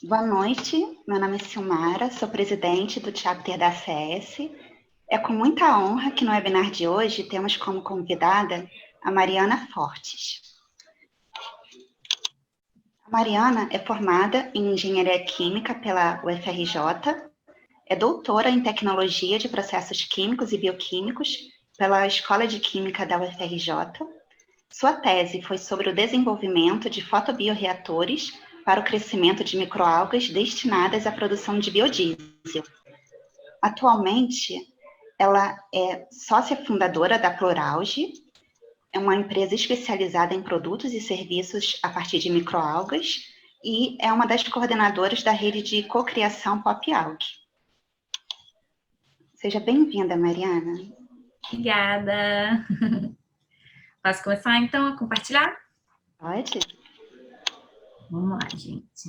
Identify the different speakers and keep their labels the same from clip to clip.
Speaker 1: Boa noite, meu nome é Silmara, sou presidente do Chapter da ACS. É com muita honra que no webinar de hoje temos como convidada a Mariana Fortes. A Mariana é formada em Engenharia Química pela UFRJ, é doutora em Tecnologia de Processos Químicos e Bioquímicos pela Escola de Química da UFRJ. Sua tese foi sobre o desenvolvimento de fotobioreatores para o crescimento de microalgas destinadas à produção de biodiesel. Atualmente, ela é sócia fundadora da Pluralge, é uma empresa especializada em produtos e serviços a partir de microalgas e é uma das coordenadoras da rede de cocriação PopAlg. Seja bem-vinda, Mariana.
Speaker 2: Obrigada. Posso começar, então, a compartilhar?
Speaker 1: Pode.
Speaker 2: Vamos lá, gente.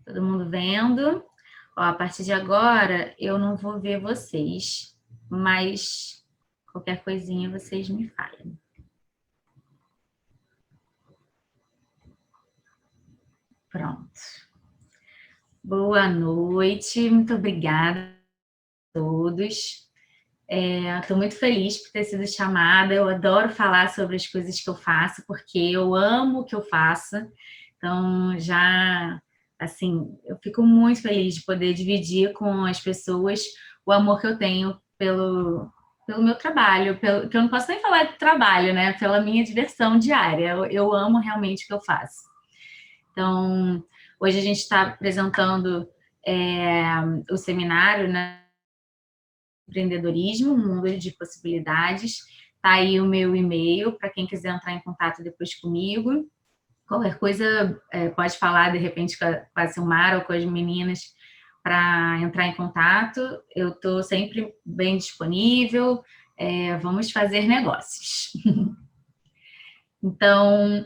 Speaker 2: Todo mundo vendo? Ó, a partir de agora, eu não vou ver vocês, mas qualquer coisinha vocês me falem. Pronto. Boa noite, muito obrigada a todos. Estou muito feliz por ter sido chamada, eu adoro falar sobre as coisas que eu faço, porque eu amo o que eu faço. Então, já, assim, eu fico muito feliz de poder dividir com as pessoas o amor que eu tenho pelo meu trabalho, que eu não posso nem falar de trabalho, né? Pela minha diversão diária. Eu amo realmente o que eu faço. Então, hoje a gente está apresentando o seminário, né? Empreendedorismo, um mundo de possibilidades. Tá aí o meu e-mail para quem quiser entrar em contato depois comigo. Qualquer coisa pode falar de repente com a Silmara ou com as meninas para entrar em contato. Eu estou sempre bem disponível. Vamos fazer negócios. Então,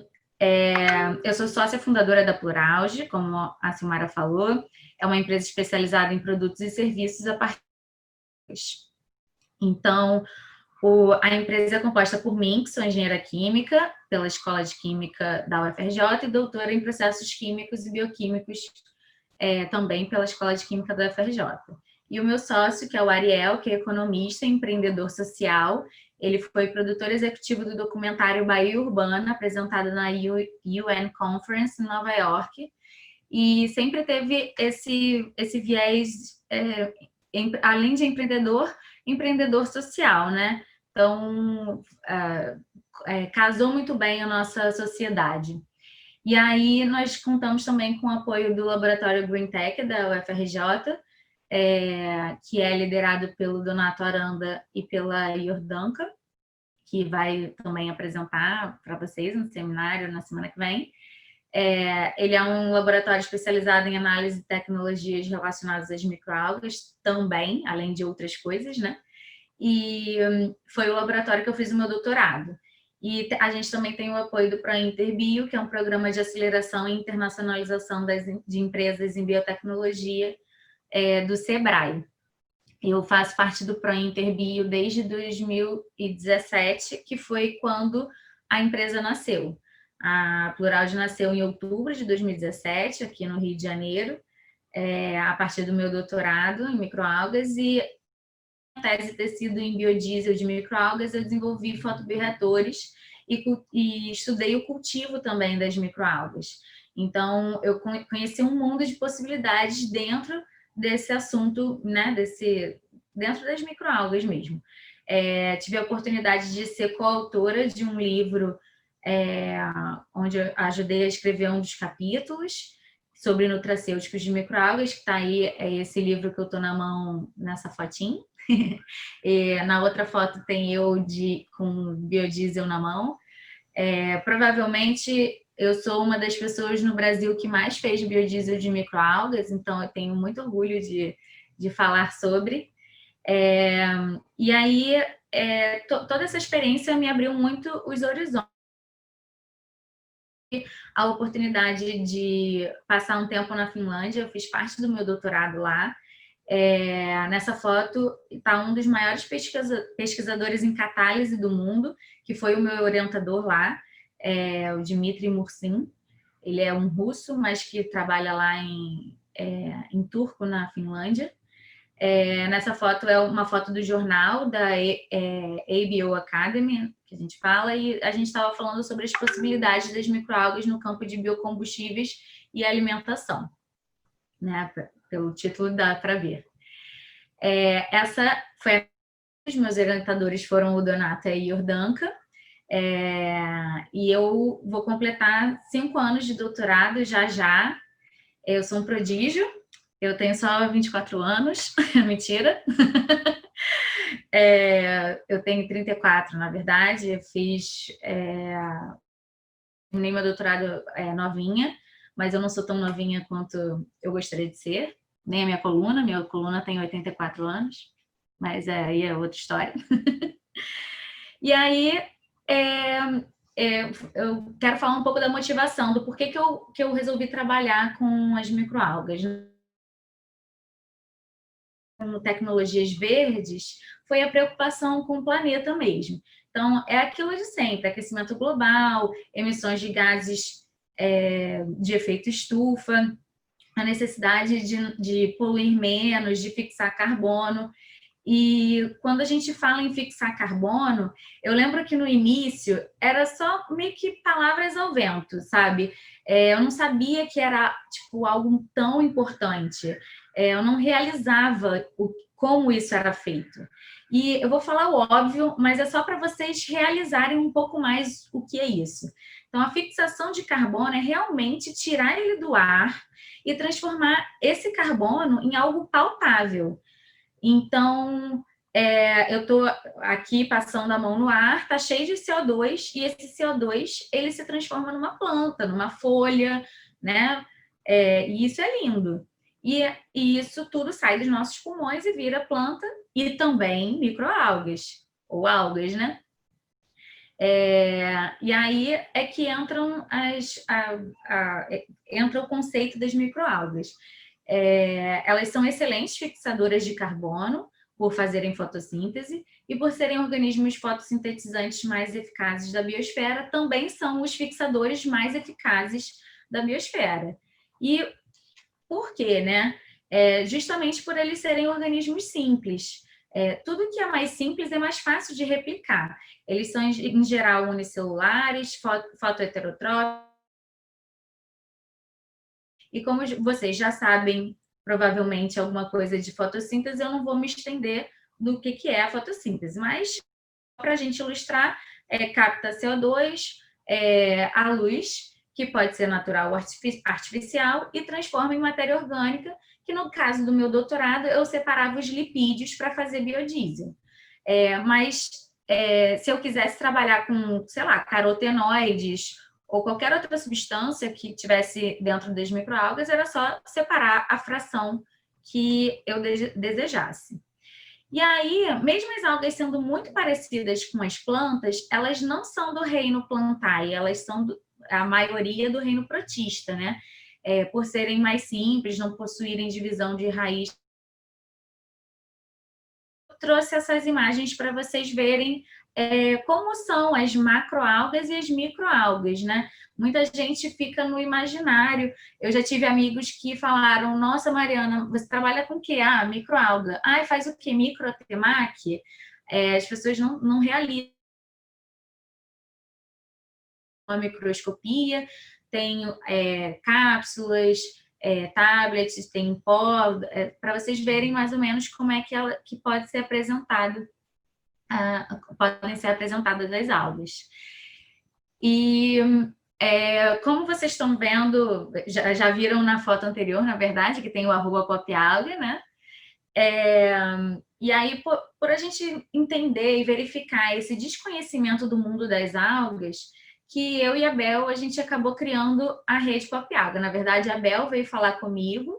Speaker 2: eu sou sócia fundadora da Pluralge, como a Silmara falou. É uma empresa especializada em produtos e serviços a partir de... Então, a empresa é composta por mim, que sou engenheira química, pela Escola de Química da UFRJ, e doutora em processos químicos e bioquímicos, também pela Escola de Química da UFRJ. E o meu sócio, que é o Ariel, que é economista e empreendedor social, ele foi produtor executivo do documentário Bahia Urbana, apresentado na UN Conference em Nova York, e sempre teve esse viés, além de empreendedor social, né? Então, casou muito bem a nossa sociedade. E aí, nós contamos também com o apoio do Laboratório Green Tech da UFRJ, que é liderado pelo Donato Aranda e pela Jordanka, que vai também apresentar para vocês no seminário na semana que vem. Ele é um laboratório especializado em análise de tecnologias relacionadas às microalgas também, além de outras coisas, né? E foi o laboratório que eu fiz o meu doutorado. E a gente também tem o apoio do ProInterBio, que é um programa de aceleração e internacionalização de empresas em biotecnologia do Sebrae. Eu faço parte do ProInterBio desde 2017, que foi quando a empresa nasceu. A Pluralge nasceu em outubro de 2017, aqui no Rio de Janeiro, a partir do meu doutorado em microalgas, e a tese ter sido em biodiesel de microalgas, eu desenvolvi fotobioreatores e estudei o cultivo também das microalgas. Então, eu conheci um mundo de possibilidades dentro desse assunto, né, dentro das microalgas mesmo. Tive a oportunidade de ser coautora de um livro onde eu ajudei a escrever um dos capítulos sobre nutracêuticos de microalgas, que está aí, esse livro que eu estou na mão nessa fotinha. Na outra foto tem eu com biodiesel na mão. Provavelmente eu sou uma das pessoas no Brasil que mais fez biodiesel de microalgas, então eu tenho muito orgulho de falar sobre. E aí, toda essa experiência me abriu muito os horizontes. A oportunidade de passar um tempo na Finlândia, eu fiz parte do meu doutorado lá. Nessa foto está um dos maiores pesquisadores em catálise do mundo, que foi o meu orientador lá, o Dmitry Mursin. Ele é um russo, mas que trabalha lá em Turku, na Finlândia. Nessa foto é uma foto do jornal da ABO Academy, que a gente fala, e a gente estava falando sobre as possibilidades das microalgas no campo de biocombustíveis e alimentação, né? Pelo título dá para ver. Essa foi os meus orientadores foram o Donata e Jordanka, e eu vou completar 5 anos de doutorado já. Eu sou um prodígio, eu tenho só 24 anos, mentira. Eu tenho 34, na verdade. Eu terminei meu doutorado novinha, mas eu não sou tão novinha quanto eu gostaria de ser, nem a minha coluna tem 84 anos, mas aí é outra história. E aí, eu quero falar um pouco da motivação, do porquê que eu resolvi trabalhar com as microalgas. Com tecnologias verdes, foi a preocupação com o planeta mesmo. Então, é aquilo de sempre, aquecimento global, emissões de gases de efeito estufa, a necessidade de poluir menos, de fixar carbono. E quando a gente fala em fixar carbono, eu lembro que no início era só meio que palavras ao vento, sabe? Eu não sabia que era tipo algo tão importante. Eu não realizava como isso era feito. E eu vou falar o óbvio, mas é só para vocês realizarem um pouco mais o que é isso. Então, a fixação de carbono é realmente tirar ele do ar e transformar esse carbono em algo palpável. Então, eu estou aqui passando a mão no ar, está cheio de CO2, e esse CO2 ele se transforma numa planta, numa folha, né? E isso é lindo. E isso tudo sai dos nossos pulmões e vira planta e também microalgas, ou algas, né? E aí é que entram entra o conceito das microalgas. Elas são excelentes fixadoras de carbono por fazerem fotossíntese e por serem organismos fotossintetizantes mais eficazes da biosfera, também são os fixadores mais eficazes da biosfera. E por quê, né? Justamente por eles serem organismos simples. Tudo que é mais simples é mais fácil de replicar. Eles são, em geral, unicelulares, fotoheterotrópicos. E como vocês já sabem, provavelmente, alguma coisa de fotossíntese, eu não vou me estender no que é a fotossíntese, mas para a gente ilustrar, capta CO2, a luz, que pode ser natural ou artificial, e transforma em matéria orgânica, que no caso do meu doutorado, eu separava os lipídios para fazer biodiesel. Mas se eu quisesse trabalhar com, sei lá, carotenoides ou qualquer outra substância que tivesse dentro das microalgas, era só separar a fração que eu desejasse. E aí, mesmo as algas sendo muito parecidas com as plantas, elas não são do reino Plantae, elas são a maioria do reino protista, né? Por serem mais simples, não possuírem divisão de raiz. Eu trouxe essas imagens para vocês verem como são as macroalgas e as microalgas, né? Muita gente fica no imaginário. Eu já tive amigos que falaram: nossa, Mariana, você trabalha com o quê? Ah, microalga. Ah, faz o quê? Microtemac? As pessoas não realizam uma microscopia, tem cápsulas, tablets, tem pó, para vocês verem mais ou menos como é que pode ser apresentado, podem ser apresentadas as algas. E como vocês estão vendo, já viram na foto anterior, na verdade, que tem o @popialga, né? E aí, por a gente entender e verificar esse desconhecimento do mundo das algas, que eu e a Bel, a gente acabou criando a rede Popialga. Na verdade, a Bel veio falar comigo,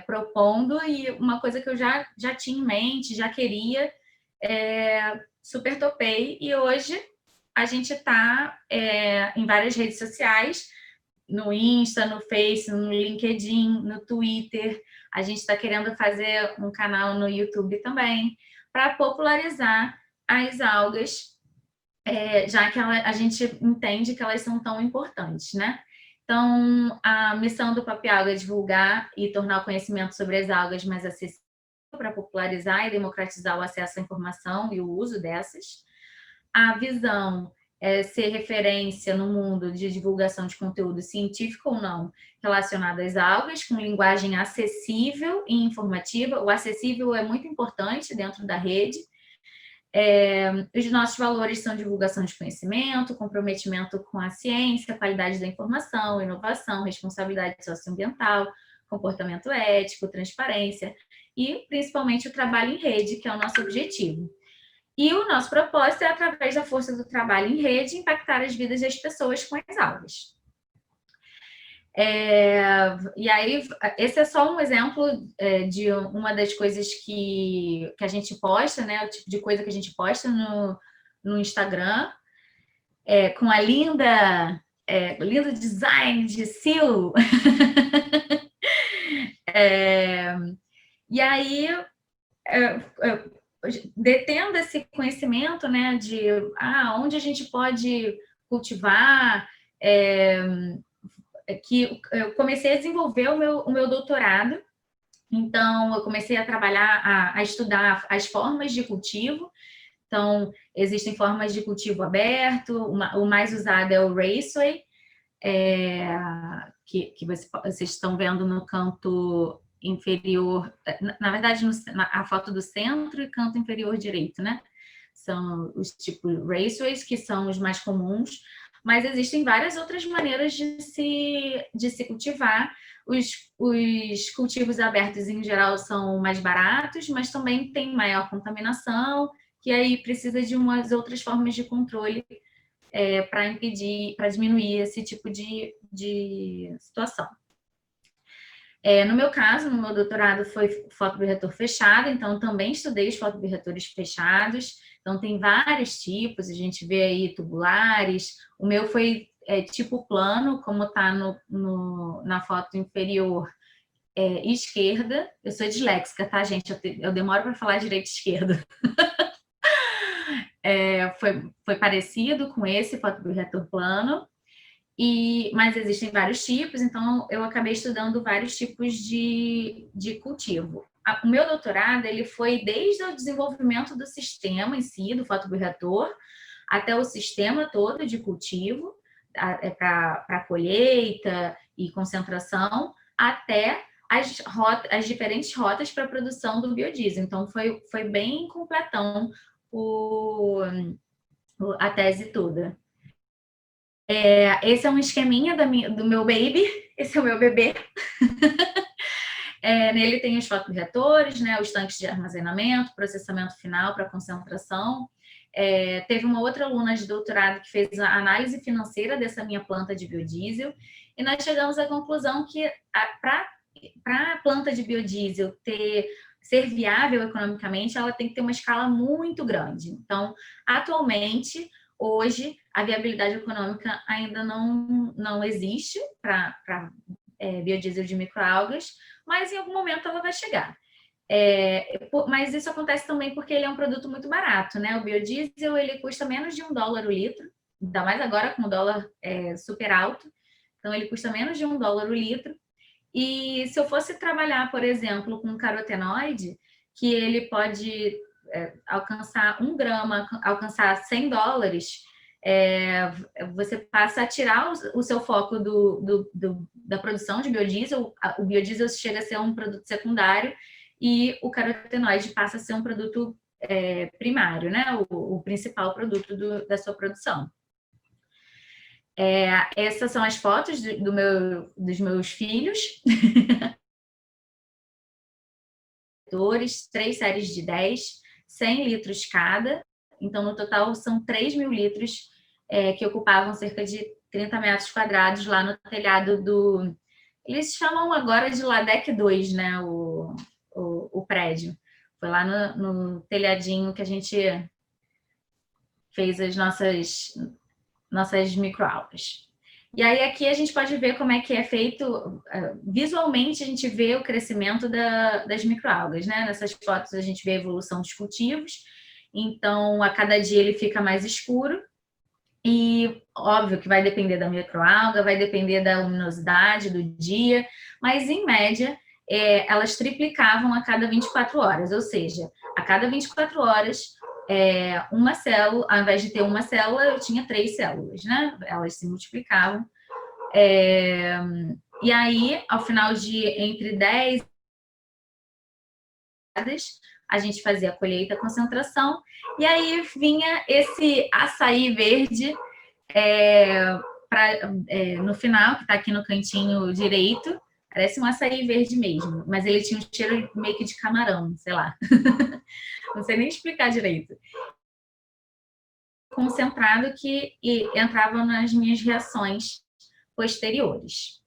Speaker 2: propondo, e uma coisa que eu já tinha em mente, já queria, super topei, e hoje a gente está em várias redes sociais, no Insta, no Face, no LinkedIn, no Twitter. A gente está querendo fazer um canal no YouTube também, para popularizar as algas já que a gente entende que elas são tão importantes, né? Então, a missão do Papialga é divulgar e tornar o conhecimento sobre as algas mais acessível para popularizar e democratizar o acesso à informação e o uso dessas. A visão é ser referência no mundo de divulgação de conteúdo científico ou não relacionado às algas, com linguagem acessível e informativa. O acessível é muito importante dentro da rede. Os nossos valores são divulgação de conhecimento, comprometimento com a ciência, qualidade da informação, inovação, responsabilidade socioambiental, comportamento ético, transparência e, principalmente, o trabalho em rede, que é o nosso objetivo. E o nosso propósito é, através da força do trabalho em rede, impactar as vidas das pessoas com as algas. E aí, esse é só um exemplo de uma das coisas que a gente posta, né? O tipo de coisa que a gente posta no Instagram, com a lindo design de Silo. E aí, detendo esse conhecimento, né, de onde a gente pode cultivar, que eu comecei a desenvolver o meu doutorado. Então, eu comecei a trabalhar, a estudar as formas de cultivo. Então, existem formas de cultivo aberto, o mais usado é o Raceway, que vocês estão vendo no canto inferior, na verdade, a foto do centro e canto inferior direito, né? São os tipos Raceways, que são os mais comuns, mas existem várias outras maneiras de se cultivar. Os cultivos abertos, em geral, são mais baratos, mas também tem maior contaminação, que aí precisa de umas outras formas de controle para impedir, para diminuir esse tipo de situação. No meu caso, no meu doutorado foi fotobioreator fechado, então também estudei os fotobioreatores fechados. Então tem vários tipos, a gente vê aí tubulares. O meu foi tipo plano, como está na foto inferior esquerda. Eu sou disléxica, tá, gente? Eu demoro para falar direito e esquerda. Foi parecido com esse fotobioreator plano. Mas existem vários tipos, então eu acabei estudando vários tipos de cultivo. O meu doutorado ele foi desde o desenvolvimento do sistema em si, do fotobioreator, até o sistema todo de cultivo, para colheita e concentração, até as diferentes rotas para a produção do biodiesel. Então, foi bem completão a tese toda. Esse é um esqueminha do meu baby, esse é o meu bebê. Nele tem os fotobioreatores, né, os tanques de armazenamento, processamento final para concentração. Teve uma outra aluna de doutorado que fez a análise financeira dessa minha planta de biodiesel, e nós chegamos à conclusão que para a planta de biodiesel ser viável economicamente, ela tem que ter uma escala muito grande. Então, atualmente, hoje, a viabilidade econômica ainda não existe para biodiesel de microalgas, mas em algum momento ela vai chegar. Mas isso acontece também porque ele é um produto muito barato, né? O biodiesel ele custa menos de $1 o litro, ainda mais agora com o dólar super alto, então ele custa menos de $1 o litro. E se eu fosse trabalhar, por exemplo, com um carotenoide, que ele pode alcançar 1 grama, alcançar $100, você passa a tirar o seu foco da produção de biodiesel. O biodiesel chega a ser um produto secundário e o carotenoide passa a ser um produto primário, né? O principal produto da sua produção. Essas são as fotos dos meus filhos. 3 séries de 10, 100 litros cada. Então, no total, são 3.000 litros que ocupavam cerca de 30 metros quadrados lá no telhado do... Eles chamam agora de Ladec 2, né? O prédio. Foi lá no telhadinho que a gente fez as nossas microaulas. E aí aqui a gente pode ver como é que é feito, visualmente a gente vê o crescimento das microalgas, né? Nessas fotos a gente vê a evolução dos cultivos, então a cada dia ele fica mais escuro, E óbvio que vai depender da microalga, vai depender da luminosidade do dia, mas em média elas triplicavam a cada 24 horas, ou seja, a cada 24 horas, uma célula, ao invés de ter uma célula, eu tinha 3 células, né? Elas se multiplicavam. E aí, ao final de entre 10 a gente fazia a colheita, a concentração, e aí vinha esse açaí verde no final, que está aqui no cantinho direito, parece um açaí verde mesmo, mas ele tinha um cheiro meio que de camarão, sei lá. Não sei nem explicar direito. Concentrado que entrava nas minhas reações posteriores.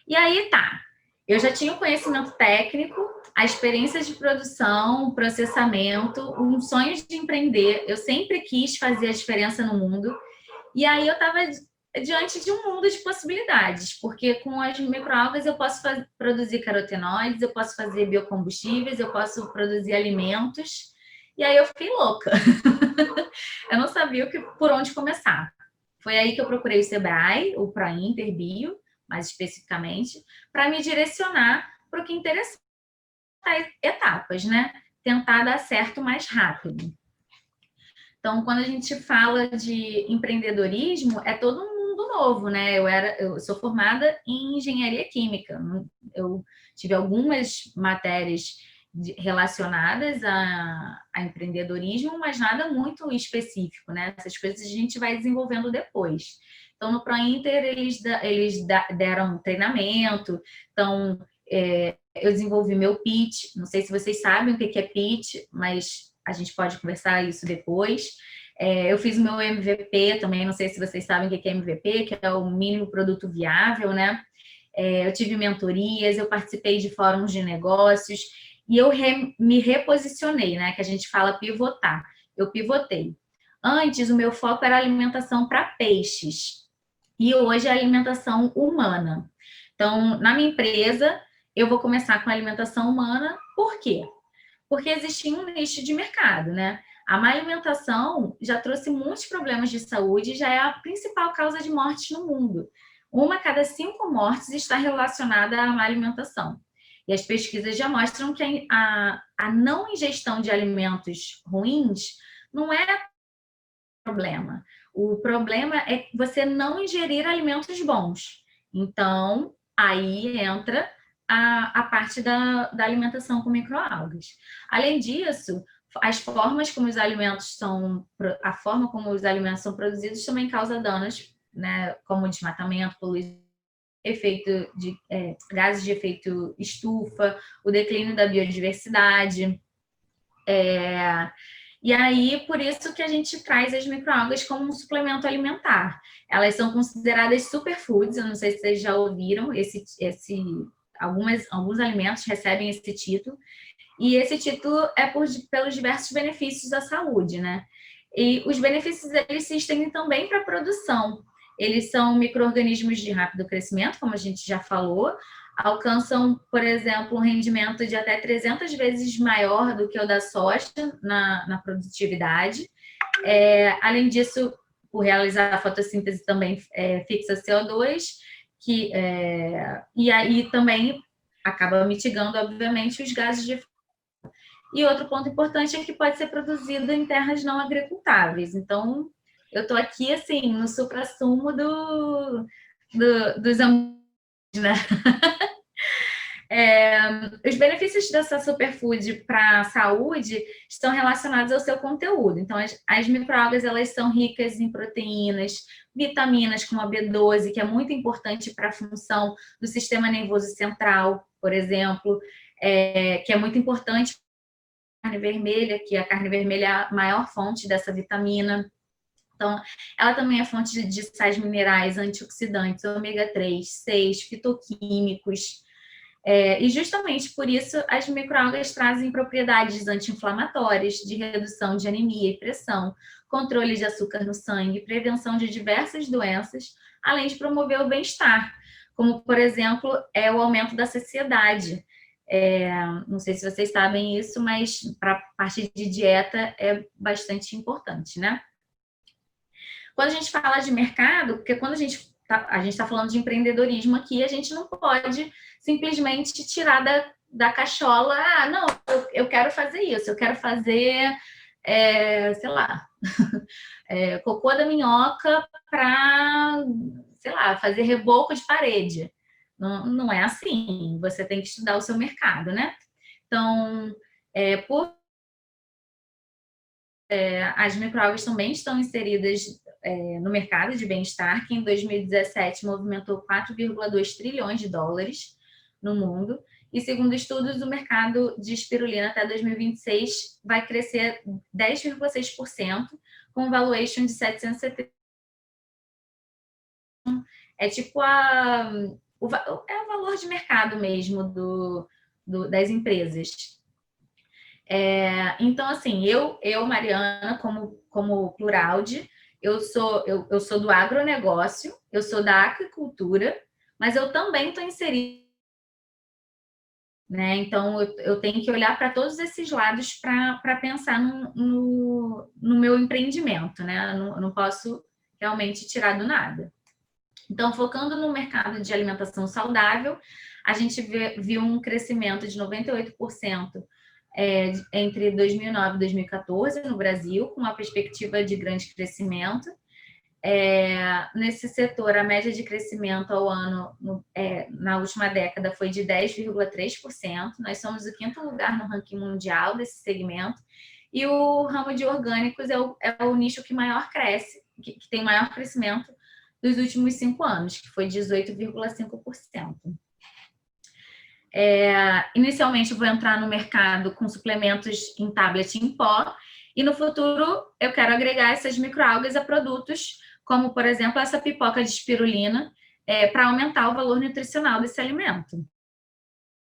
Speaker 2: E aí tá, eu já tinha o conhecimento técnico, a experiência de produção, processamento, um sonho de empreender. Eu sempre quis fazer a diferença no mundo. E aí eu estava diante de um mundo de possibilidades, porque com as microalgas eu posso produzir carotenoides, eu posso fazer biocombustíveis, eu posso produzir alimentos. E aí eu fiquei louca. Eu não sabia por onde começar. Foi aí que eu procurei o Sebrae, o Prointer Bio, mais especificamente, para me direcionar para o que interessa etapas, né? Tentar dar certo mais rápido. Então, quando a gente fala de empreendedorismo, é todo um mundo novo, né? Eu sou formada em engenharia química. Eu tive algumas matérias relacionadas a empreendedorismo, mas nada muito específico, né? Essas coisas a gente vai desenvolvendo depois. Então, no ProInter, eles deram treinamento. Então, eu desenvolvi meu pitch. Não sei se vocês sabem o que é pitch, mas a gente pode conversar isso depois. Eu fiz o meu MVP também, não sei se vocês sabem o que é MVP, que é o mínimo produto viável, né? Eu tive mentorias, eu participei de fóruns de negócios e eu me reposicionei, né? Que a gente fala pivotar. Eu pivotei. Antes, o meu foco era alimentação para peixes e hoje é alimentação humana. Então, na minha empresa, eu vou começar com a alimentação humana. Por quê? Porque existia um nicho de mercado, né? A má alimentação já trouxe muitos problemas de saúde e já é a principal causa de mortes no mundo. 1 a cada 5 mortes está relacionada à má alimentação. E as pesquisas já mostram que a não ingestão de alimentos ruins não é problema. O problema é você não ingerir alimentos bons. Então, aí entra a parte da alimentação com microalgas. Além disso, a forma como os alimentos são produzidos também causa danos, né, como desmatamento, poluição, gases de efeito estufa, o declínio da biodiversidade. E aí, por isso que a gente traz as microalgas como um suplemento alimentar. Elas são consideradas superfoods, eu não sei se vocês já ouviram, alguns alimentos recebem esse título, e esse título é pelos diversos benefícios à saúde, né? E os benefícios, eles se estendem também para a produção. Eles são micro-organismos de rápido crescimento, como a gente já falou, alcançam, por exemplo, um rendimento de até 300 vezes maior do que o da soja na produtividade. Além disso, por realizar a fotossíntese também fixa CO2, e aí também acaba mitigando, obviamente, os gases de efeito. E outro ponto importante é que pode ser produzido em terras não agricultáveis. Então, eu estou aqui, assim, no suprassumo dos ambientes, né? Os benefícios dessa superfood para a saúde estão relacionados ao seu conteúdo. Então, as microalgas, elas são ricas em proteínas, vitaminas como a B12, que é muito importante para a função do sistema nervoso central, por exemplo, que é muito importante para a carne vermelha, que a carne vermelha é a maior fonte dessa vitamina. Então, ela também é fonte de sais minerais, antioxidantes, ômega 3, 6, fitoquímicos. E justamente por isso as microalgas trazem propriedades anti-inflamatórias, de redução de anemia e pressão, controle de açúcar no sangue, prevenção de diversas doenças, além de promover o bem-estar, como, por exemplo, o aumento da saciedade. Não sei se vocês sabem isso, mas para a parte de dieta é bastante importante, né? Quando a gente fala de mercado, porque quando a gente está falando de empreendedorismo aqui, a gente não pode simplesmente tirar da cachola, não, eu quero fazer isso, eu quero fazer, sei lá, cocô da minhoca para, sei lá, fazer reboco de parede. Não, não é assim, você tem que estudar o seu mercado, né? Então, as microalgas também estão inseridas no mercado de bem-estar, que em 2017 movimentou 4,2 trilhões de dólares no mundo. E segundo estudos, o mercado de espirulina até 2026 vai crescer 10,6%, com um valuation de 770. É tipo o valor de mercado mesmo das empresas. Então, assim, eu Mariana, como Pluralde, eu sou do agronegócio, eu sou da aquicultura, mas eu também estou inserida, né? Então, eu tenho que olhar para todos esses lados para pensar no meu empreendimento, né? Eu não posso realmente tirar do nada. Então, focando no mercado de alimentação saudável, a gente viu um crescimento de 98% entre 2009 e 2014 no Brasil, com uma perspectiva de grande crescimento. Nesse setor, a média de crescimento ao ano na última década foi de 10,3%. Nós somos o 5º lugar no ranking mundial desse segmento. E o ramo de orgânicos é o nicho que maior cresce, que tem maior crescimento dos últimos 5 anos, que foi 18,5%. Inicialmente, eu vou entrar no mercado com suplementos em tablet em pó, e no futuro eu quero agregar essas microalgas a produtos, como, por exemplo, essa pipoca de espirulina, para aumentar o valor nutricional desse alimento.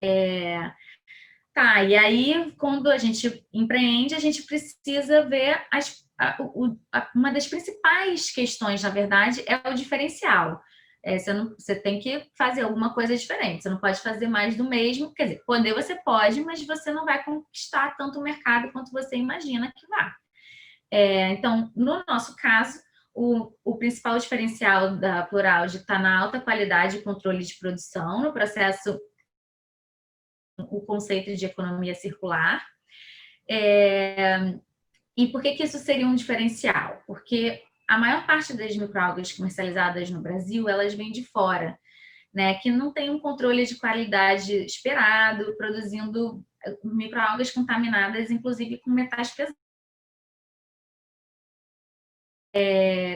Speaker 2: E aí, quando a gente empreende, a gente precisa ver uma das principais questões, na verdade, é o diferencial. Você tem que fazer alguma coisa diferente, você não pode fazer mais do mesmo. Quer dizer, poder você pode, mas você não vai conquistar tanto o mercado quanto você imagina que vai. Então, no nosso caso, o principal diferencial da Pluralde está na alta qualidade e controle de produção, no processo, o conceito de economia circular. E por que isso seria um diferencial? Porque a maior parte das microalgas comercializadas no Brasil, elas vêm de fora, né? Que não tem um controle de qualidade esperado, produzindo microalgas contaminadas, inclusive com metais pesados.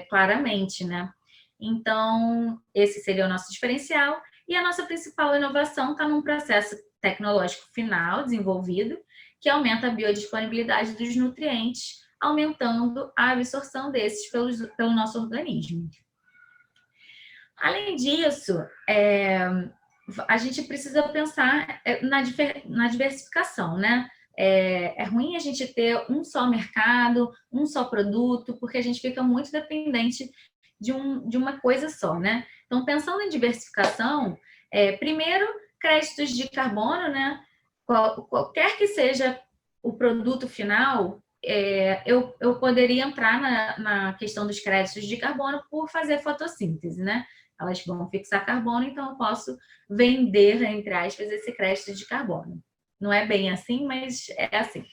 Speaker 2: Claramente, né? Então, esse seria o nosso diferencial. E a nossa principal inovação está num processo tecnológico final desenvolvido, que aumenta a biodisponibilidade dos nutrientes, aumentando a absorção desses pelo nosso organismo. Além disso, a gente precisa pensar na diversificação, né? É ruim a gente ter um só mercado, um só produto, porque a gente fica muito dependente de uma coisa só, né? Então, pensando em diversificação, primeiro, créditos de carbono, né? Qualquer que seja o produto final, eu poderia entrar na questão dos créditos de carbono por fazer fotossíntese, né? Elas vão fixar carbono, então eu posso vender, entre aspas, esse crédito de carbono. Não é bem assim, mas é assim.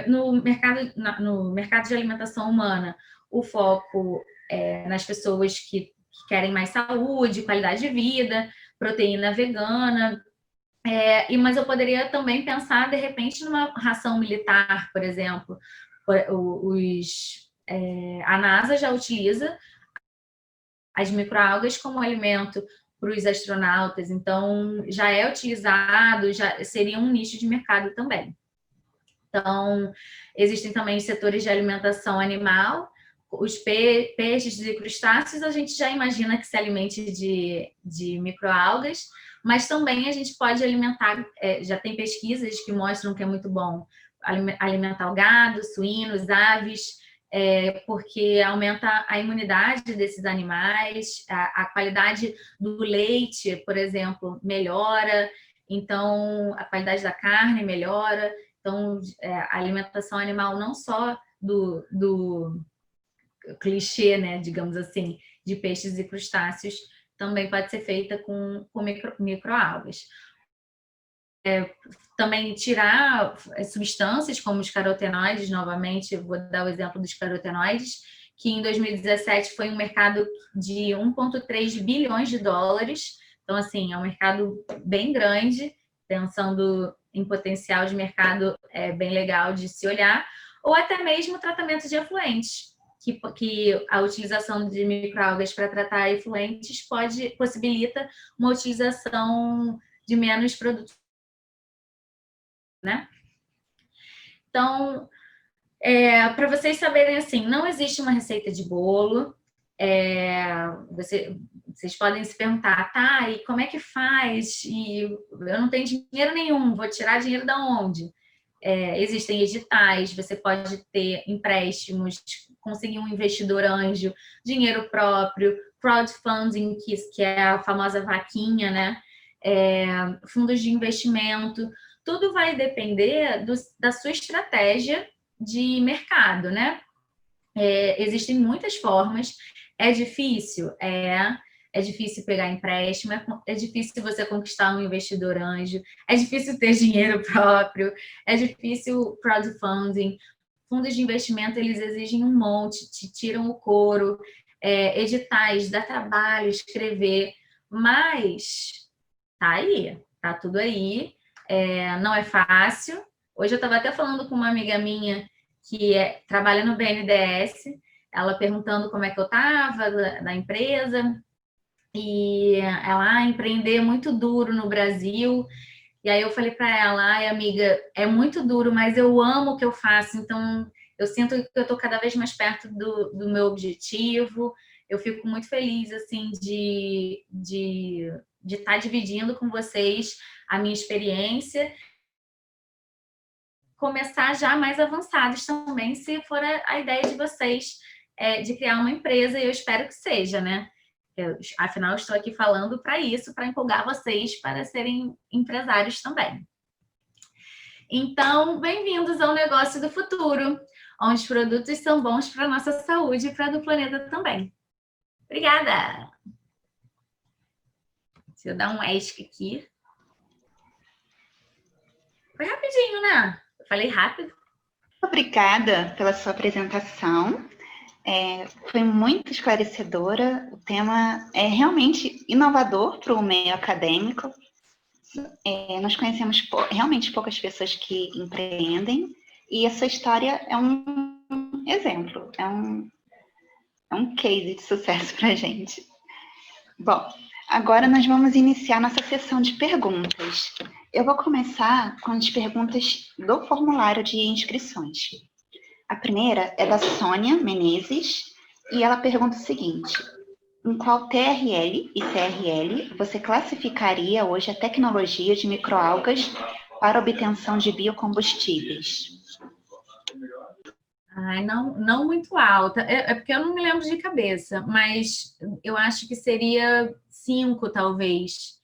Speaker 2: No mercado de alimentação humana, o foco é nas pessoas que querem mais saúde, qualidade de vida, proteína vegana. Mas eu poderia também pensar, de repente, numa ração militar, por exemplo. A NASA já utiliza as microalgas como alimento para os astronautas, então já é utilizado, já seria um nicho de mercado também. Então, existem também os setores de alimentação animal, os peixes e crustáceos, a gente já imagina que se alimente de microalgas, mas também a gente pode alimentar, já tem pesquisas que mostram que é muito bom alimentar o gado, suínos, aves, porque aumenta a imunidade desses animais, a qualidade do leite, por exemplo, melhora, então a qualidade da carne melhora. Então, a alimentação animal não só clichê, né, digamos assim, de peixes e crustáceos, também pode ser feita com microalgas. Também tirar substâncias como os carotenoides, novamente, vou dar o exemplo dos carotenoides, que em 2017 foi um mercado de 1,3 bilhões de dólares. Então, assim, é um mercado bem grande, pensando em potencial de mercado bem legal de se olhar, ou até mesmo tratamento de efluentes, que a utilização de microalgas para tratar efluentes possibilita uma utilização de menos produtos, né? Então, para vocês saberem, assim, não existe uma receita de bolo. Vocês podem se perguntar, tá, e como é que faz? E eu não tenho dinheiro nenhum, vou tirar dinheiro da onde? Existem editais, você pode ter empréstimos, conseguir um investidor anjo, dinheiro próprio, crowdfunding, que é a famosa vaquinha, né? Fundos de investimento. Tudo vai depender da sua estratégia de mercado, né? Existem muitas formas. É difícil? É difícil pegar empréstimo, é difícil você conquistar um investidor anjo, é difícil ter dinheiro próprio, é difícil crowdfunding. Fundos de investimento, eles exigem um monte, te tiram o couro, editais, dá trabalho escrever, mas tá aí, tá tudo aí. Não é fácil. Hoje eu estava até falando com uma amiga minha que trabalha no BNDES, ela perguntando como é que eu estava da empresa, e ela, empreender é muito duro no Brasil. E aí eu falei para ela, ai amiga, é muito duro, mas eu amo o que eu faço, então eu sinto que eu estou cada vez mais perto do meu objetivo. Eu fico muito feliz, assim, de estar dividindo com vocês a minha experiência, começar já mais avançados também, se for a ideia de vocês de criar uma empresa, e eu espero que seja, né? Afinal, eu estou aqui falando para isso, para empolgar vocês para serem empresários também. Então, bem-vindos ao Negócio do Futuro, onde os produtos são bons para a nossa saúde e para a do planeta também. Obrigada! Deixa eu dar um ESC aqui. Foi rapidinho, né? Eu falei rápido.
Speaker 1: Obrigada pela sua apresentação. Foi muito esclarecedora. O tema é realmente inovador para o meio acadêmico. Nós conhecemos realmente poucas pessoas que empreendem, e a sua história é um exemplo, é um case de sucesso para a gente. Bom, agora nós vamos iniciar nossa sessão de perguntas. Eu vou começar com as perguntas do formulário de inscrições. A primeira é da Sônia Menezes, e ela pergunta o seguinte: em qual TRL e CRL você classificaria hoje a tecnologia de microalgas para obtenção de biocombustíveis?
Speaker 2: Ai, não muito alta. Porque eu não me lembro de cabeça, mas eu acho que seria 5, talvez.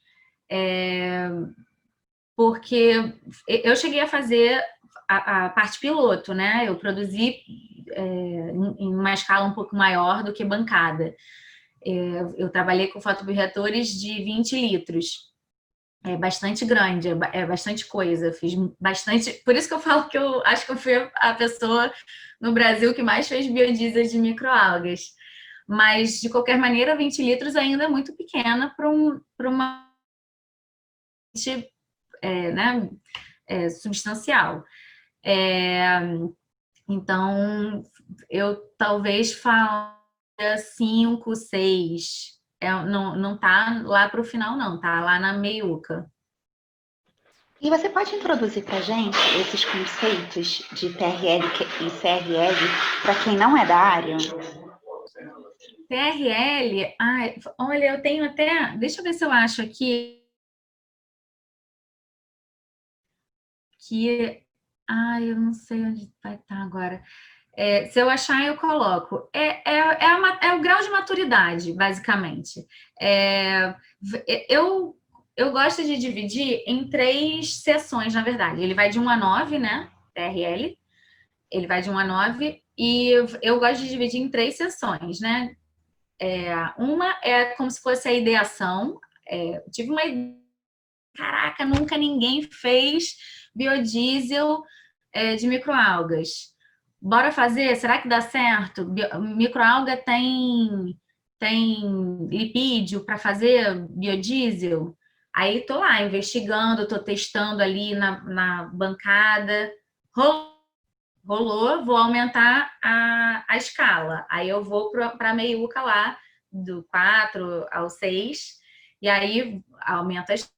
Speaker 2: Porque eu cheguei a fazer a parte piloto, né? Eu produzi em uma escala um pouco maior do que bancada. Eu trabalhei com fotobioreatores de 20 litros. É bastante grande, é bastante coisa. Fiz bastante. Por isso que eu falo que eu acho que eu fui a pessoa no Brasil que mais fez biodiesel de microalgas. Mas, de qualquer maneira, 20 litros ainda é muito pequena para uma né, substancial. Então, eu talvez falaria 5, 6. Não tá lá para o final, não. Tá lá na meiuca.
Speaker 1: E você pode introduzir para a gente esses conceitos de TRL e CRL para quem não é da área?
Speaker 2: TRL, olha, eu tenho até... Deixa eu ver se eu acho aqui. Eu não sei onde vai estar agora. Se eu achar, eu coloco. É o grau de maturidade, basicamente. Eu gosto de dividir em 3 seções, na verdade. Ele vai de 1 a 9, né? TRL. Ele vai de 1 a 9. E eu gosto de dividir em 3 sessões, né? Uma é como se fosse a ideação. Tive uma ideia, caraca, nunca ninguém fez biodiesel de microalgas. Bora fazer? Será que dá certo? Microalga tem lipídio para fazer biodiesel? Aí tô lá investigando, tô testando ali na bancada. Rolou, vou aumentar a escala. Aí eu vou para a meiuca lá, do 4 ao 6, e aí aumenta as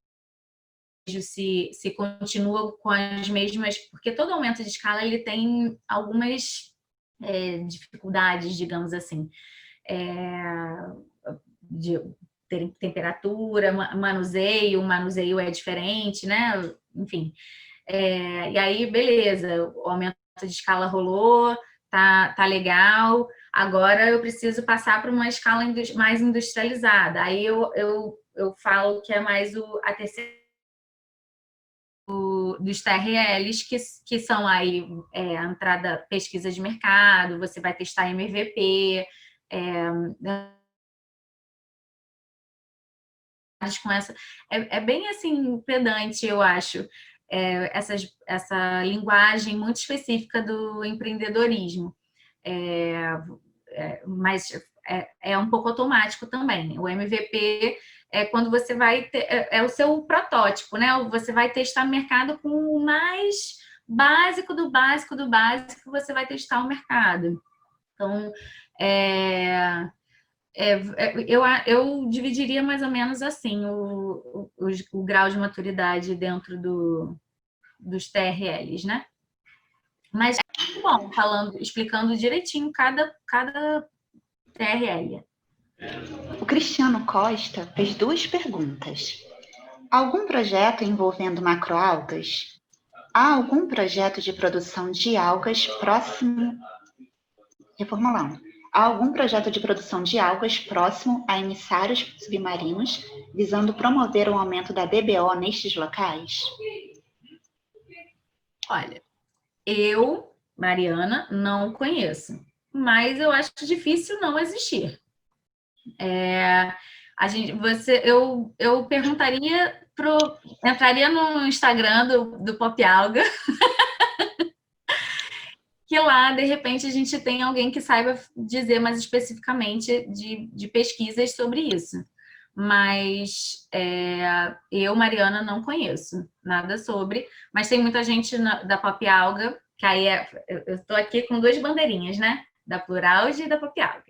Speaker 2: se continua com as mesmas, porque todo aumento de escala ele tem algumas dificuldades, digamos assim, de temperatura, manuseio é diferente, né? Enfim. E aí, beleza, o aumento de escala rolou, tá legal. Agora eu preciso passar para uma escala mais industrializada. Aí eu falo que é mais a terceira dos TRLs, que são aí a entrada, pesquisa de mercado, você vai testar MVP, com essa. É bem assim, pedante, eu acho, essa linguagem muito específica do empreendedorismo. Mas é um pouco automático também. O MVP é quando você vai ter, o seu protótipo, né? Você vai testar no mercado com o mais básico do básico do básico que você vai testar o mercado. Então, eu dividiria mais ou menos assim o grau de maturidade dentro dos TRLs, né? Mas bom, explicando direitinho cada TRL.
Speaker 1: O Cristiano Costa fez 2 perguntas. Algum projeto envolvendo macroalgas? Há algum projeto de produção de algas próximo... Reformulando. Há algum projeto de produção de algas próximo a emissários submarinos, visando promover o aumento da DBO nestes locais?
Speaker 2: Olha, eu, Mariana, não conheço, mas eu acho difícil não existir. Eu perguntaria entraria no Instagram do Pop Alga, que lá, de repente, a gente tem alguém que saiba dizer mais especificamente de pesquisas sobre isso. Mas eu, Mariana, não conheço nada sobre, mas tem muita gente da Pop Alga, que aí eu estou aqui com 2 bandeirinhas, né? Da Pluralge e da Pop Alga.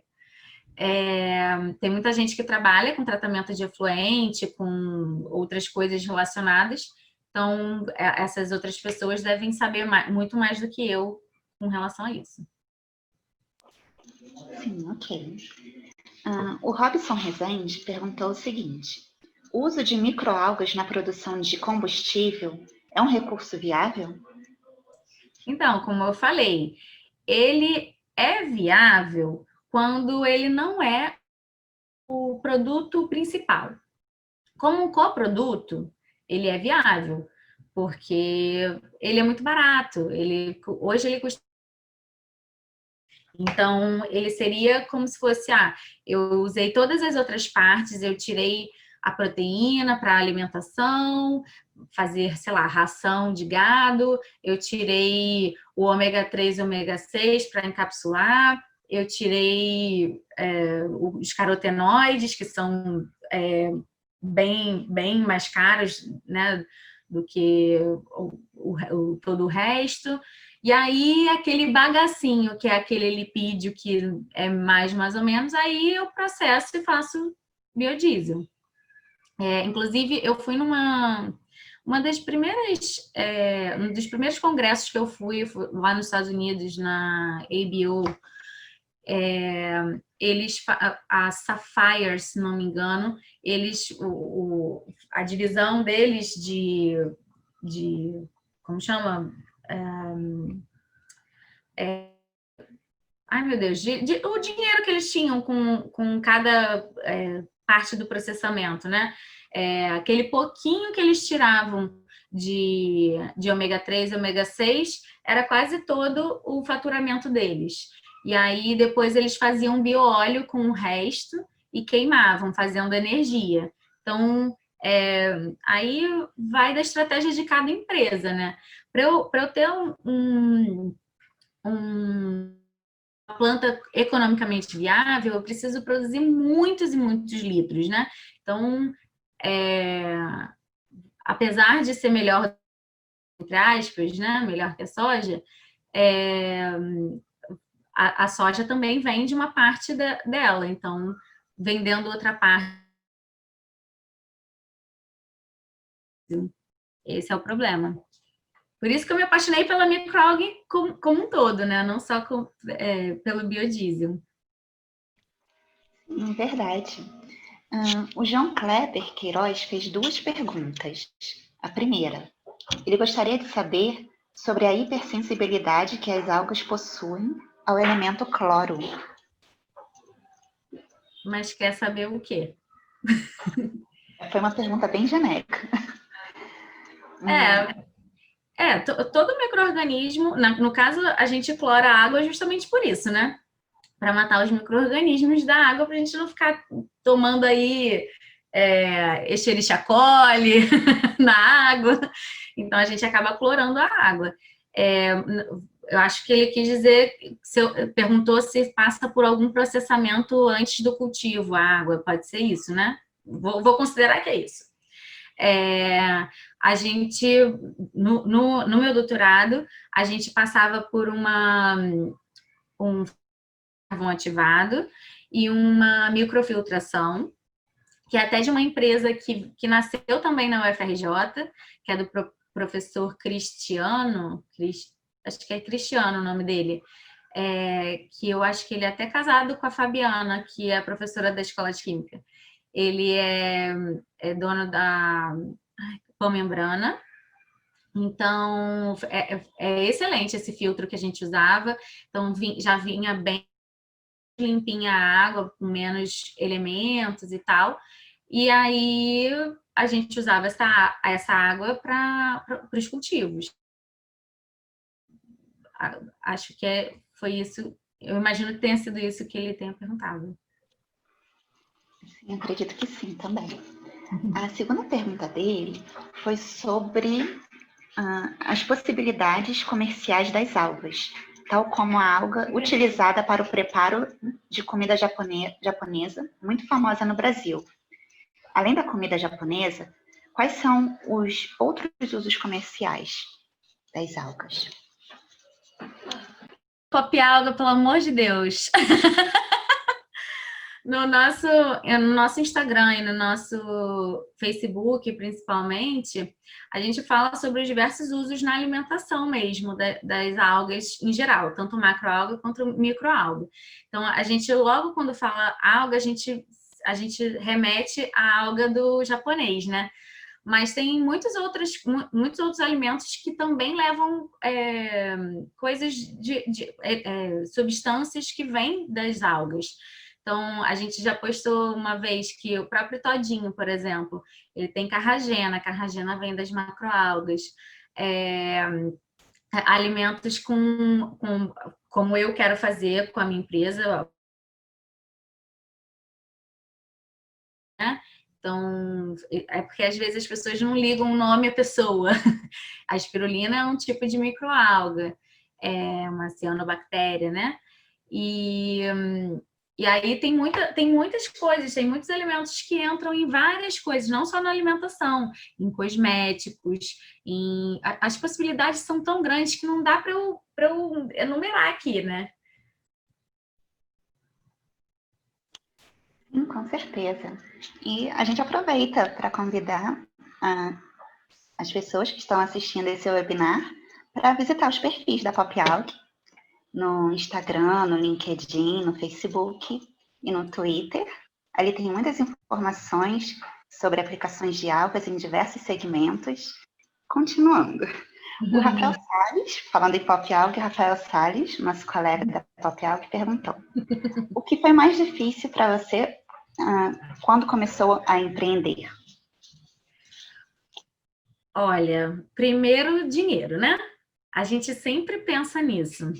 Speaker 2: Tem muita gente que trabalha com tratamento de efluente, com outras coisas relacionadas, então essas outras pessoas devem saber muito mais do que eu com relação a isso.
Speaker 1: Sim, ok. O Robson Rezende perguntou o seguinte: o uso de microalgas na produção de combustível é um recurso viável?
Speaker 2: Então, como eu falei, ele é viável quando ele não é o produto principal. Como um coproduto, ele é viável, porque ele é muito barato. Hoje ele custa. Então, ele seria como se fosse, eu usei todas as outras partes, eu tirei a proteína para alimentação, fazer, sei lá, ração de gado, eu tirei o ômega 3 e ômega 6 para encapsular, eu tirei os carotenoides, que são bem mais caros, né, do que todo o resto. E aí, aquele bagacinho, que é aquele lipídio que é mais ou menos, aí eu processo e faço biodiesel. Inclusive, eu fui uma das primeiras, um dos primeiros congressos que eu fui lá nos Estados Unidos, na ABO, a Sapphire, se não me engano, a divisão deles como chama? Ai, meu Deus, o dinheiro que eles tinham com cada parte do processamento, né? Aquele pouquinho que eles tiravam de ômega 3 e ômega 6 era quase todo o faturamento deles. E aí depois eles faziam bioóleo com o resto e queimavam, fazendo energia. Então, aí vai da estratégia de cada empresa, né? Para eu ter uma planta economicamente viável, eu preciso produzir muitos e muitos litros, né? Então, apesar de ser melhor, entre aspas, né? Melhor que a soja, a soja também vende uma parte dela, então, vendendo outra parte, esse é o problema. Por isso que eu me apaixonei pela microalga como um todo, né? Não só pelo biodiesel.
Speaker 1: Verdade. O João Kleber Queiroz fez 2 perguntas. A primeira, ele gostaria de saber sobre a hipersensibilidade que as algas possuem ao elemento cloro.
Speaker 2: Mas quer saber o quê?
Speaker 1: Foi uma pergunta bem genérica.
Speaker 2: Todo micro-organismo, no caso, a gente clora a água justamente por isso, né? Para matar os micro-organismos da água, para a gente não ficar tomando aí Escherichia coli na água. Então, a gente acaba clorando a água. Eu acho que ele quis dizer, perguntou se passa por algum processamento antes do cultivo, a água, pode ser isso, né? Vou considerar que é isso. A gente, no meu doutorado, a gente passava por um carvão ativado e uma microfiltração, que é até de uma empresa que nasceu também na UFRJ, que é do professor Cristiano, acho que é Cristiano o nome dele, que eu acho que ele é até casado com a Fabiana, que é a professora da Escola de Química. Ele é dono da Pão-Membrana. Então, é excelente esse filtro que a gente usava. Então, já vinha bem limpinha a água, com menos elementos e tal. E aí, a gente usava essa água para os cultivos. Acho que foi isso. Eu imagino que tenha sido isso que ele tenha perguntado.
Speaker 1: Sim, acredito que sim, também. A segunda pergunta dele foi sobre as possibilidades comerciais das algas, tal como a alga utilizada para o preparo de comida japonesa, muito famosa no Brasil. Além da comida japonesa, quais são os outros usos comerciais das algas?
Speaker 2: Pop alga, pelo amor de Deus! No nosso Instagram e no nosso Facebook, principalmente, a gente fala sobre os diversos usos na alimentação mesmo das algas em geral, tanto macroalga quanto microalga. Então, a gente, logo quando fala alga, a gente remete à alga do japonês, né? Mas tem muitos outros alimentos que também levam coisas substâncias que vêm das algas. Então, a gente já postou uma vez que o próprio todinho, por exemplo, ele tem carragena, a carragena vem das macroalgas. Alimentos como eu quero fazer com a minha empresa, né? Então, é porque às vezes as pessoas não ligam o nome à pessoa. A espirulina é um tipo de microalga, é uma cianobactéria, né? E aí tem muitas coisas, tem muitos alimentos que entram em várias coisas, não só na alimentação, em cosméticos, as possibilidades são tão grandes que não dá para eu enumerar aqui, né?
Speaker 1: Sim, com certeza. E a gente aproveita para convidar as pessoas que estão assistindo esse webinar para visitar os perfis da PopAlg no Instagram, no LinkedIn, no Facebook e no Twitter. Ali tem muitas informações sobre aplicações de algas em diversos segmentos. Continuando. O Rafael Salles, falando em PopAlg, Rafael Salles, nosso colega da PopAlg, perguntou: o que foi mais difícil para você quando começou a empreender?
Speaker 2: Olha, primeiro dinheiro, né? A gente sempre pensa nisso.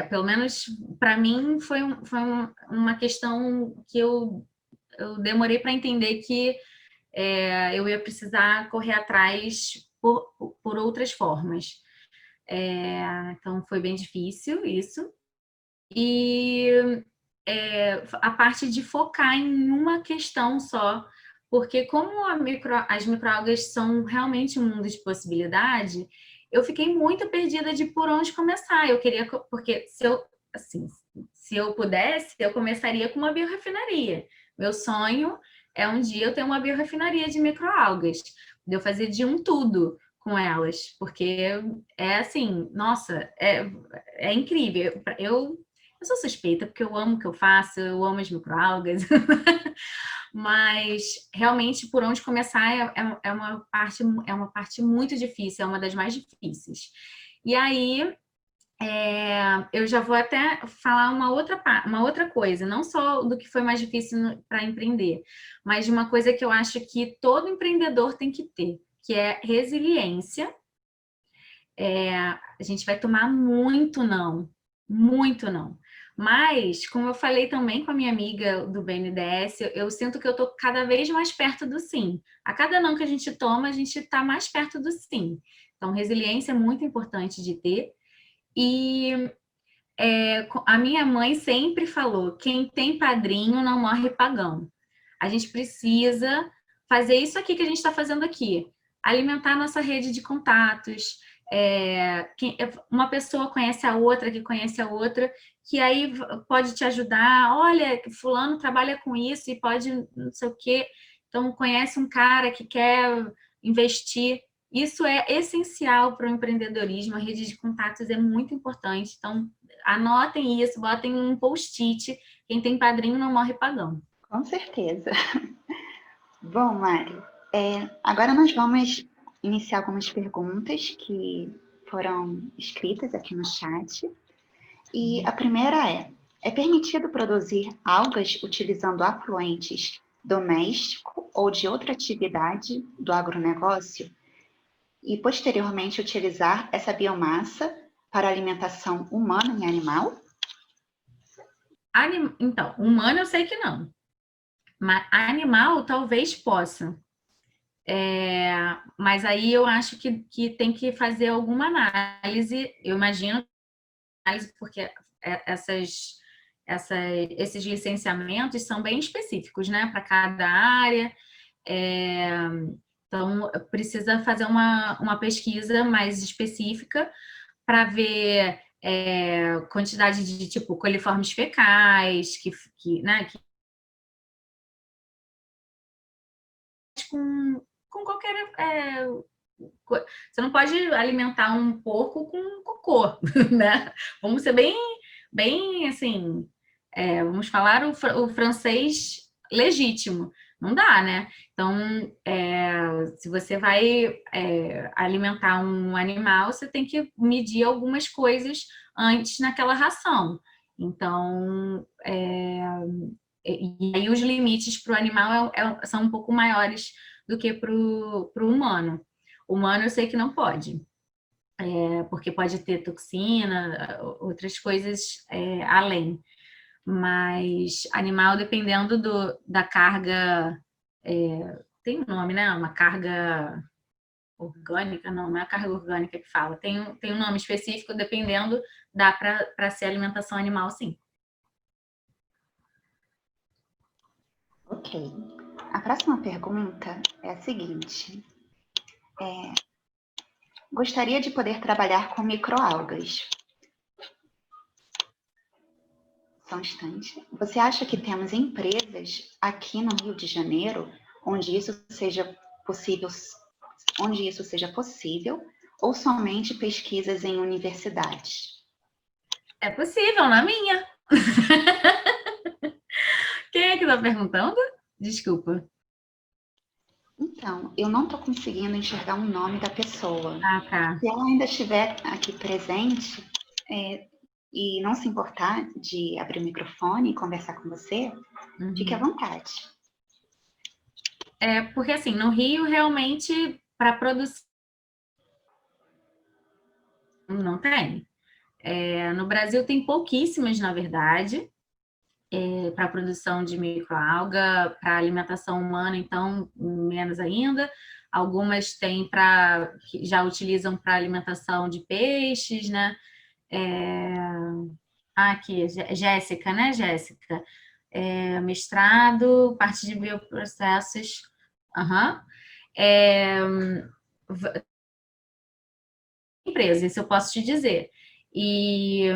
Speaker 2: Pelo menos para mim foi uma questão que eu demorei para entender que eu ia precisar correr atrás por outras formas. Então foi bem difícil isso. E a parte de focar em uma questão só, porque como as microalgas são realmente um mundo de possibilidade, eu fiquei muito perdida de por onde começar. Eu queria, porque se eu pudesse, eu começaria com uma biorrefinaria. Meu sonho é um dia eu ter uma biorrefinaria de microalgas, de eu fazer de um tudo com elas, porque assim, nossa, é incrível. Eu sou suspeita, porque eu amo o que eu faço, eu amo as microalgas, mas realmente por onde começar é uma parte muito difícil, é uma das mais difíceis. E aí, eu já vou até falar uma outra coisa, não só do que foi mais difícil para empreender, mas de uma coisa que eu acho que todo empreendedor tem que ter, que é resiliência. A gente vai tomar muito não. Mas, como eu falei também com a minha amiga do BNDES, eu sinto que eu estou cada vez mais perto do sim. A cada não que a gente toma, a gente está mais perto do sim. Então, resiliência é muito importante de ter. E a minha mãe sempre falou: quem tem padrinho não morre pagão. A gente precisa fazer isso aqui que a gente está fazendo aqui, alimentar a nossa rede de contatos. Uma pessoa conhece a outra, que conhece a outra, que aí pode te ajudar. Olha, fulano trabalha com isso e pode não sei o quê. Então, conhece um cara que quer investir. Isso é essencial para o empreendedorismo. A rede de contatos é muito importante. Então, anotem isso, botem um post-it. Quem tem padrinho não morre pagão.
Speaker 1: Com certeza. Bom, Mari, agora nós vamos iniciar algumas perguntas que foram escritas aqui no chat. E a primeira é permitido produzir algas utilizando afluentes doméstico ou de outra atividade do agronegócio e posteriormente utilizar essa biomassa para alimentação humana e animal?
Speaker 2: Então, humano eu sei que não. Mas animal talvez possa. Mas aí eu acho que tem que fazer alguma análise. Eu imagino análise, porque esses licenciamentos são bem específicos, né, para cada área. Então, precisa fazer uma pesquisa mais específica para ver quantidade de, tipo, coliformes fecais, né, com qualquer... você não pode alimentar um porco com cocô, né? Vamos ser bem assim, vamos falar o francês legítimo. Não dá, né? Então, se você vai alimentar um animal, você tem que medir algumas coisas antes naquela ração. Então, e aí os limites para o animal são um pouco maiores do que para o humano. O humano eu sei que não pode, porque pode ter toxina, outras coisas além. Mas animal, dependendo da carga, tem um nome, né? Uma carga orgânica, não é a carga orgânica que fala, tem um nome específico, dependendo, dá para ser alimentação animal, sim.
Speaker 1: Ok. A próxima pergunta é a seguinte. Gostaria de poder trabalhar com microalgas. Só um instante. Você acha que temos empresas aqui no Rio de Janeiro onde isso seja possível, ou somente pesquisas em universidades?
Speaker 2: É possível, na minha. Quem é que está perguntando? Desculpa.
Speaker 1: Então, eu não estou conseguindo enxergar o nome da pessoa.
Speaker 2: Ah, tá.
Speaker 1: Se ela ainda estiver aqui presente e não se importar de abrir o microfone e conversar com você, fique à vontade.
Speaker 2: Porque assim, no Rio, realmente, para produzir, não tem. No Brasil tem pouquíssimas, na verdade, para a produção de microalga, para alimentação humana, então, menos ainda. Algumas têm que já utilizam para alimentação de peixes, né? Aqui, Jéssica, né, Jéssica? Mestrado, parte de bioprocessos. Uhum. Empresa, isso eu posso te dizer. E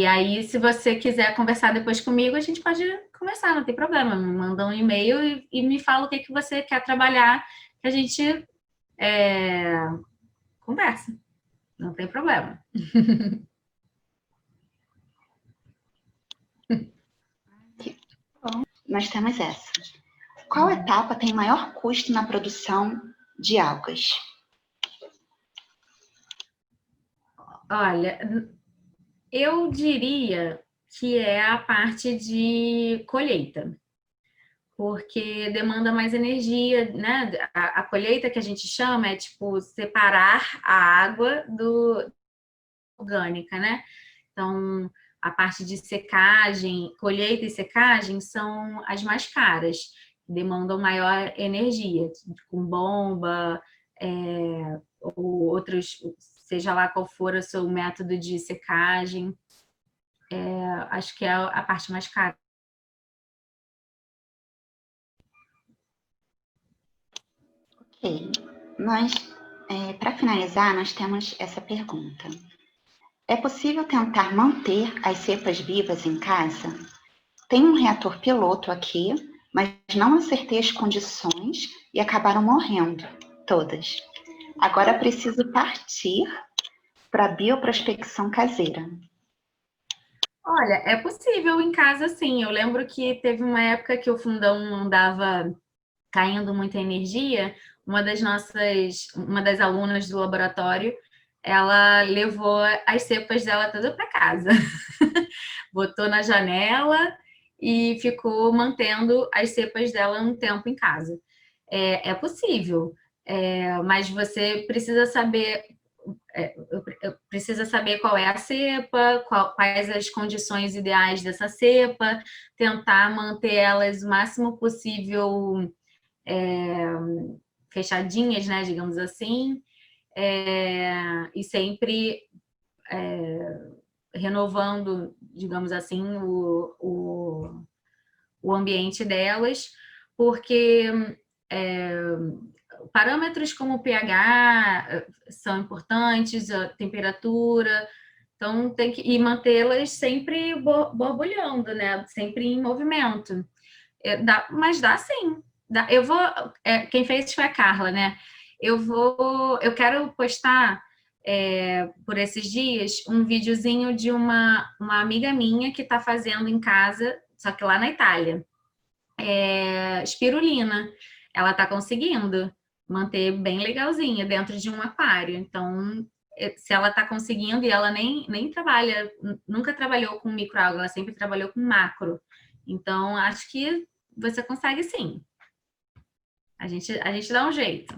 Speaker 2: aí, se você quiser conversar depois comigo, a gente pode conversar, não tem problema. Me manda um e-mail e me fala o que você quer trabalhar, que a gente conversa. Não tem problema.
Speaker 1: Bom, nós temos essa. Qual etapa tem maior custo na produção de algas?
Speaker 2: Olha, eu diria que é a parte de colheita, porque demanda mais energia, né? A colheita que a gente chama é tipo separar a água do orgânica, né? Então, a parte de secagem, colheita e secagem são as mais caras, demandam maior energia, com bomba, ou outros, seja lá qual for o seu método de secagem. Acho que é a parte mais cara.
Speaker 1: Ok. Para finalizar, nós temos essa pergunta. É possível tentar manter as cepas vivas em casa? Tem um reator piloto aqui, mas não acertei as condições e acabaram morrendo, todas. Agora preciso partir para a bioprospecção caseira.
Speaker 2: Olha, é possível em casa, sim. Eu lembro que teve uma época que o fundão andava caindo muita energia. Uma das alunas do laboratório, ela levou as cepas dela toda para casa. Botou na janela e ficou mantendo as cepas dela um tempo em casa. É possível, mas você precisa saber qual é a cepa, quais as condições ideais dessa cepa, tentar manter elas o máximo possível fechadinhas, né, digamos assim, e sempre renovando, digamos assim, o ambiente delas, porque parâmetros como o pH são importantes, a temperatura, então tem que mantê-las sempre borbulhando, né? Sempre em movimento. Mas dá sim. Eu vou. Quem fez foi a Carla, né? Eu quero postar por esses dias um videozinho de uma amiga minha que está fazendo em casa, só que lá na Itália, espirulina. Ela está conseguindo manter bem legalzinha dentro de um aquário. Então, se ela está conseguindo, e ela nem trabalha, nunca trabalhou com microalga, ela sempre trabalhou com macro. Então, acho que você consegue sim. A gente dá um jeito.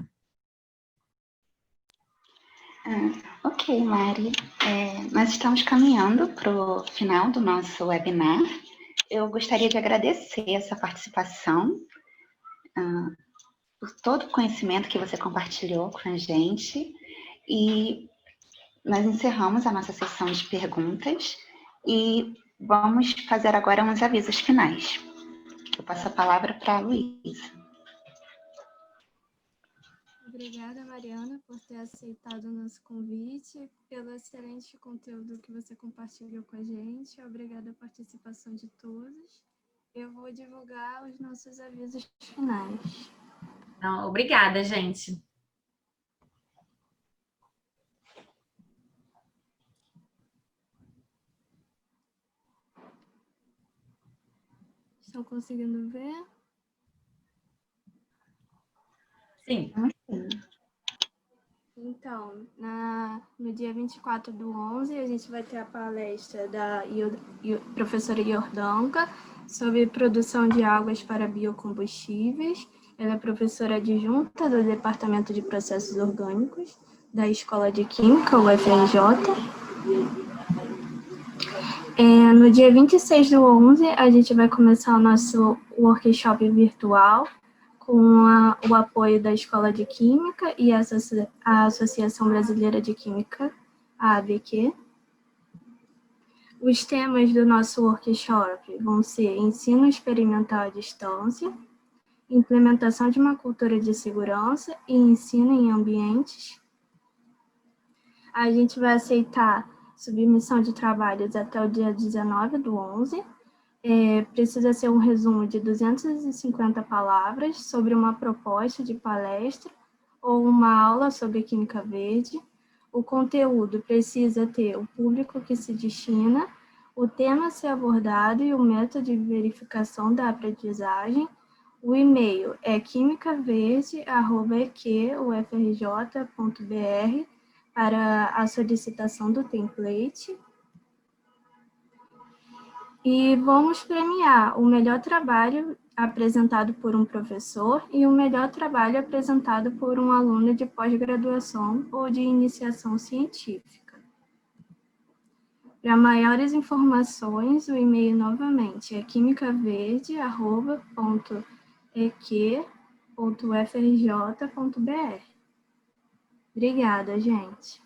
Speaker 1: Ok, Mari. Nós estamos caminhando para o final do nosso webinar. Eu gostaria de agradecer essa participação, por todo o conhecimento que você compartilhou com a gente. E nós encerramos a nossa sessão de perguntas e vamos fazer agora uns avisos finais. Eu passo a palavra para a Luísa.
Speaker 3: Obrigada, Mariana, por ter aceitado o nosso convite, pelo excelente conteúdo que você compartilhou com a gente. Obrigada a participação de todos. Eu vou divulgar os nossos avisos finais.
Speaker 2: Então, obrigada, gente.
Speaker 3: Estão conseguindo ver?
Speaker 2: Sim.
Speaker 3: Então, no dia 24/11, a gente vai ter a palestra da professora Iordanka sobre produção de águas para biocombustíveis. Ela é professora adjunta do Departamento de Processos Orgânicos da Escola de Química, UFRJ. No dia 26/11, a gente vai começar o nosso workshop virtual com o apoio da Escola de Química e a Associação Brasileira de Química, a ABQ. Os temas do nosso workshop vão ser ensino experimental à distância, implementação de uma cultura de segurança e ensino em ambientes. A gente vai aceitar submissão de trabalhos até o dia 19/11. Precisa ser um resumo de 250 palavras sobre uma proposta de palestra ou uma aula sobre química verde. O conteúdo precisa ter o público que se destina, o tema a ser abordado e o método de verificação da aprendizagem. O e-mail é quimicaverde@eq.ufrj.br para a solicitação do template. E vamos premiar o melhor trabalho apresentado por um professor e o melhor trabalho apresentado por um aluno de pós-graduação ou de iniciação científica. Para maiores informações, o e-mail novamente é quimicaverde@eq.ufrj.br. Obrigada, gente.